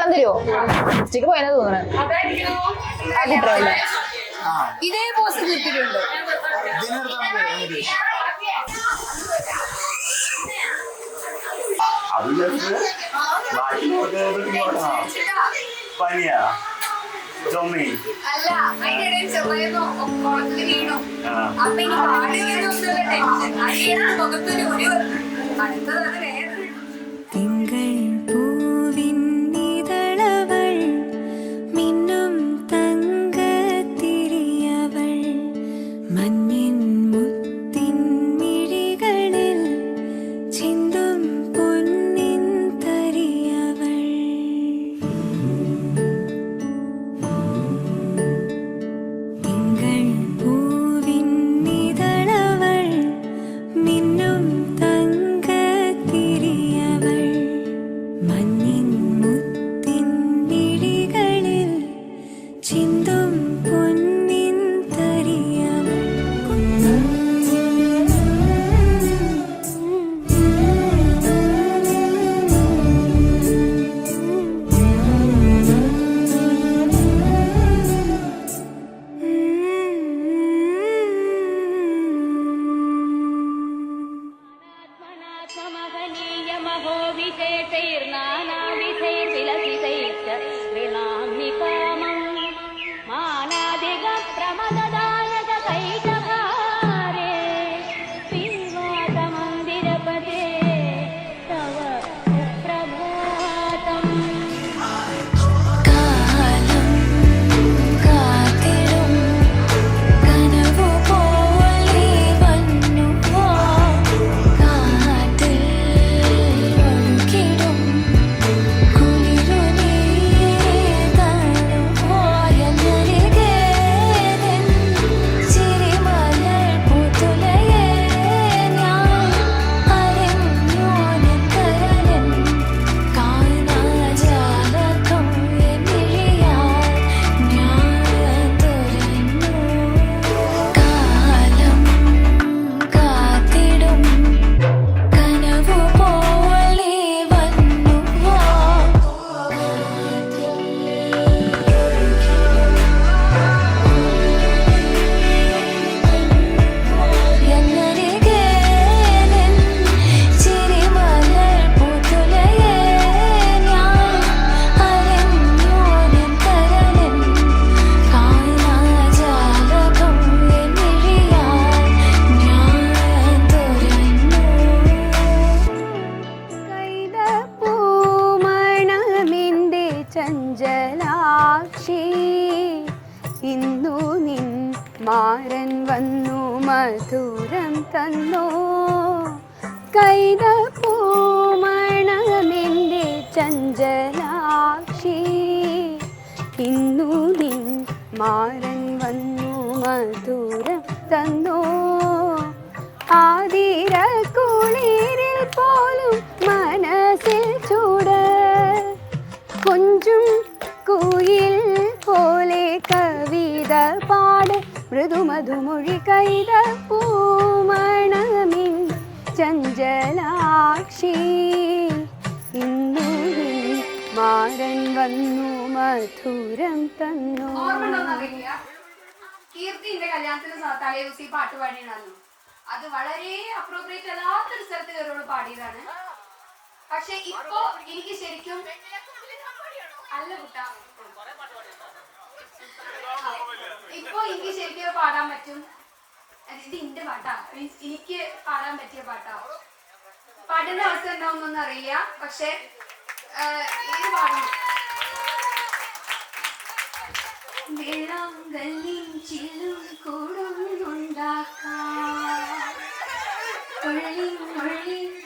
വെള്ളം തരുമോ? ഉച്ചക്ക് പോയെന്ന് തോന്നണേ. ആ കുട്ടറിയില്ല. ഇതേ പോസ് കിട്ടിയിട്ടുണ്ട്. പനിയാ ചുമ അല്ല അതിനിടയിൽ ചെറുതായിരുന്നു കുളത്തിൽ വീണു. അപ്പൊ ഇനി പാടി വീണൊന്നുള്ള ടെൻഷൻ. അതിനാണ് മുഖത്തൊരു ഒരു അടുത്തത് അത് വേറെ. തിങ്കൾ പൂവിൻ ഇതളവൾ മിന്നും തങ്കത്തിരിയവൾ മഞ്ഞിൻ മുത്തിൻ മിഴികളിൽ ചിന്തും പൊന്നിൻ തരിയവൾ. തിങ്കൾ പൂവിൻ ഇതളവൾ മിന്നും തങ്കത്തിരിയവൾ മഞ്ഞിൻ മുത്തിൻ മിഴികളിൽ ചിന്തും പൊന്നിൻ തരിയവൾ. महो विशेषैर्नानाविधैर्विलसितैश्च गृणामि कामम् मानादिगप्रमददानकैकभारे श्रीवासमन्दिरपदे तव सुप्रभातम्. കാലം കാത്തിടും കനവു പോലെ വന്നുവോ കാറ്റിൽ ഒഴുകിടും കുളിരു നീ കാണുവോ എന്നരികെ നിൻ ചിരിമലർ പുതുലയെ ഞാൻ അറിഞ്ഞു നിൻ കരളിൻ കാണാജാലകം എന്നിഴിയാൽ ഞാൻ തുറന്നു. കാലം കാത്തിടും കനവു പോലെ വന്നുവോ എന്നരികെ നിൻ ചിരിമലർ പുതുലയെ ഞാൻ അറിഞ്ഞു നിൻ കരളിൻ കാണാജാലകം എന്നിഴിയാൽ ഞാൻ തുറന്നു. കൈതപ്പൂമണമിൻ്റെ ചഞ്ചലാക്ഷി ഇന്നു നിൻ മാരൻ വന്നു മധുരം തന്നോ. കൈതപ്പൂമണമിൻ്റെ ചഞ്ചലാക്ഷി ഇന്നു നിൻ മാരൻ വന്നു മധുരം തന്നോ. ആതിര കുളിരിൽ പോലും മനസ്സിൽ ചൂട് കൊഞ്ചും കുയിൽ പോലെ കവിത പാട് മൃദുമധുമൊഴി കൈതപ്പൂമണമിൻ ചഞ്ചലാക്ഷി ഇന്നു നിൻ മാരൻ വന്നു മധുരം തന്നു. ഓർമ്മയുണ്ടോന്നറിയില്ല, കീർത്തിന്റെ കല്യാണത്തിന് തലേ ദിവസം ഈ പാട്ട് പാടിയതായിരുന്നു. അത് വളരെ അപ്രോപ്രിയേറ്റ് അല്ലാത്തൊരു സ്ഥലത്ത് കയറോട് പാടിയതാണ്. പക്ഷെ ഇപ്പൊ എനിക്ക് ശരിക്കും അല്ല കുട്ടാ, ഇപ്പൊ എനിക്ക് ശരിക്കും പാടാൻ പറ്റും. ഇത് എന്റെ പാട്ടാ, മീൻസ് എനിക്ക് പാടാൻ പറ്റിയ പാട്ടാ. പാടേണ്ട അവസ്ഥ ഉണ്ടാവുന്നൊന്നും അറിയില്ല, പക്ഷെ ഇത് പാടുന്നു. വെള്ളാങ്കല്ലിൻ ചില്ലും കൂടും ഉണ്ടാക്കാം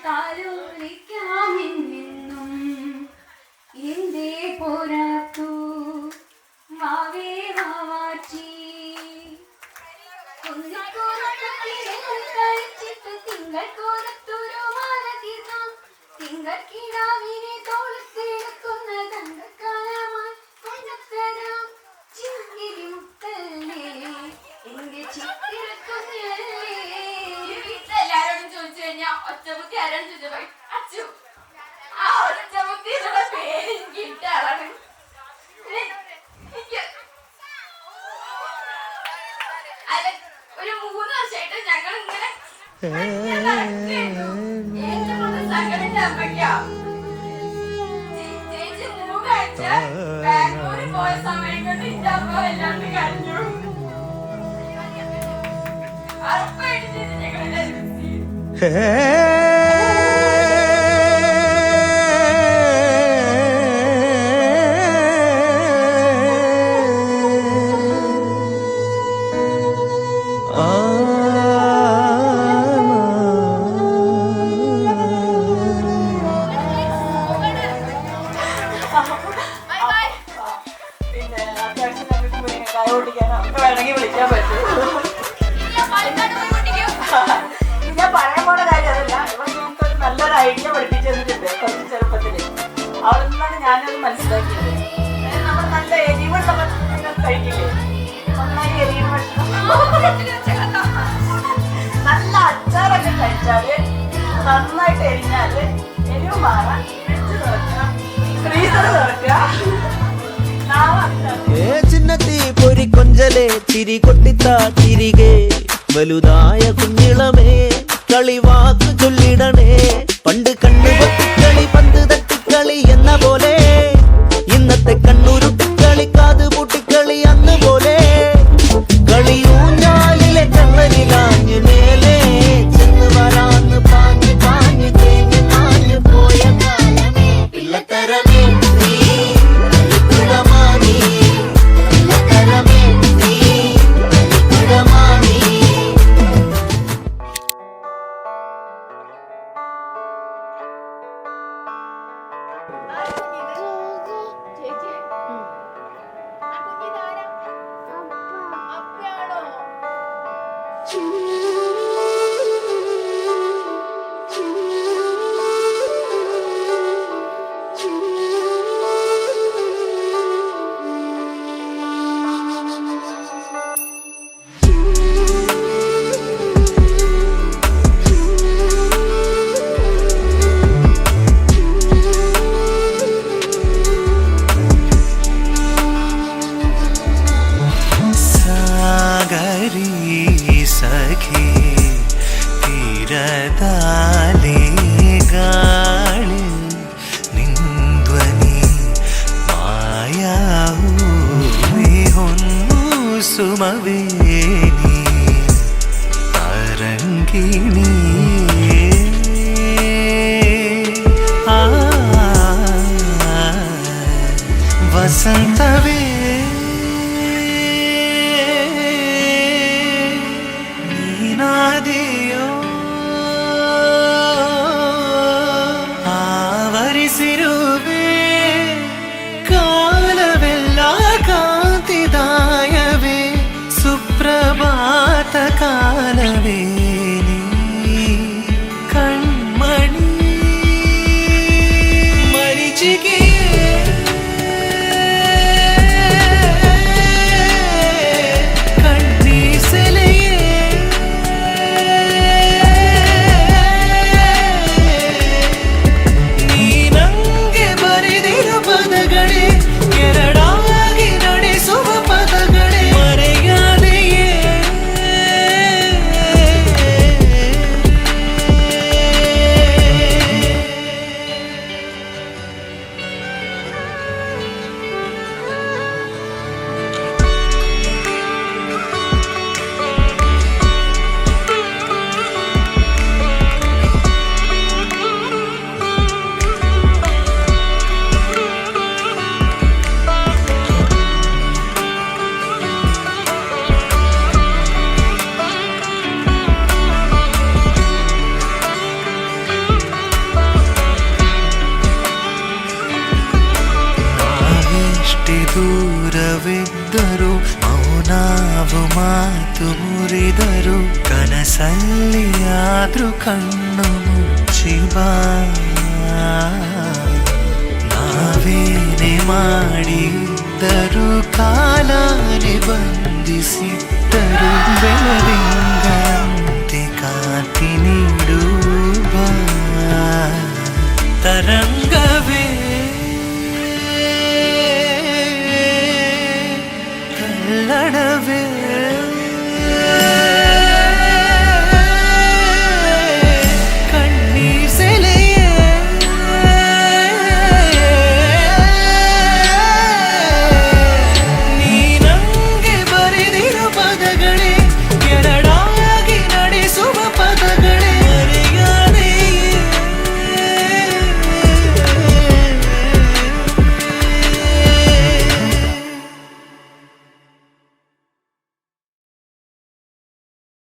താലോലിക്കാമെന്നും എന്തേ പോരാത്തു വാവേ വാവാച്ചി. കഴിച്ചിട്ട് തിങ്കൾ കോലത്തൊരു മാല തീർന്നാം തിങ്കൾക്കിടാവിനെ തോളത്തെടുക്കുന്ന തങ്കക്കാലമായി കൊണ്ടുത്തരാം ചിങ്കിരി മുത്തല്ലേ എന്റെ ചിത്തിരക്കുഞ്ഞല്ലേ. വീട്ടിലെല്ലാരോടും ചോദിച്ചു കഴിഞ്ഞാൽ ഒറ്റമുത്തി ആരാണ് ചോദിച്ചത്? അച്ചു. ആ ഒറ്റമുത്തി എന്നുള്ള പേര് എനിക്ക് ഇട്ട ആളാണ്. ബാംഗ്ലൂരിൽ പോയ സമയം കൊണ്ട് എന്റെ അമ്മ വല്ലാണ്ട് കഴിഞ്ഞു. ഉറപ്പായിട്ട് ഞങ്ങളുടെ ഞാൻ പറയാൻ പോണ കാര്യം അതല്ല. ഇവിടെ ഞങ്ങൾക്ക് നല്ലൊരു ഐഡിയ പഠിപ്പിച്ചു തന്നിട്ടുണ്ട് കുറച്ച് ചെറുപ്പത്തില്. അവിടെ നിന്നാണ് ഞാനത് മനസ്സിലാക്കിയത്. നമ്മൾ നല്ല എരിവുള്ള ഭക്ഷണം കഴിക്കില്ലേ, നന്നായി എരിയുന്ന ഭക്ഷണം, നല്ല അച്ചാറൊക്കെ കഴിച്ചാല് നന്നായിട്ട് എരിഞ്ഞാല് എരിവ് മാറാൻ ഫ്രിഡ്ജ് തുറക്കുക, ഫ്രീസർ തുറക്കുക. ചിന്നത്തി പൊരി കൊഞ്ചലെ ചിരി കൊട്ടിത്താ തിരികെ വലുതായ കുഞ്ഞിളമേ കളിവാക്ക് ചൊല്ലിടണേ. പണ്ട് കണ്ണു പൊത്തിക്കളി പന്ത് തട്ടിക്കളി എന്ന പോലെ ഇന്നത്തെ കണ്ണുരുട്ടിക്കളി കാത് പൂട്ടിക്കളി അന്ന് പോലെ കളിയൂഞ്ഞാലിലെ കള്ളനിലാഞ്ഞു മേലെ ചെന്ന് വരാന്ന് പാഞ്ഞു പാഞ്ഞു തേഞ്ഞു മാഞ്ഞു പോയ കാലമേ പിള്ളത്തരമേ നീ കുടമാനി പിള്ളത്തരമേ നീ കുടമാനി. സഖി തീരതാലേ ഗാളി നിന്ദ്വനി മായാവേ ഒന്നു സുമവേനി തരംഗിണി വസന്തവേ ആവരിಸಿರುವೆ ಕಾಲವೆಲ್ಲ ಕಾಂತಿದಾಯವೇ ಸುಪ್ರಭಾತ ಕಾಲವೇ ನೀ ಕಣ್ಮಣಿ ಮರಿಚಿಗೆ ದೂರವಿದ್ದರು ಮೌನಾವು ಮಾತು ಮುರಿದರು ಕನಸಲ್ಲಿಯಾದ್ರೂ ಕಣ್ಣು ಮುಚ್ಚಿಬಾ ನಾವೇನೆ ಮಾಡಿದ್ದರು ಕಾಲಾನೆ ಬಂಧಿಸಿದ್ದರು ಬೆಳವೇ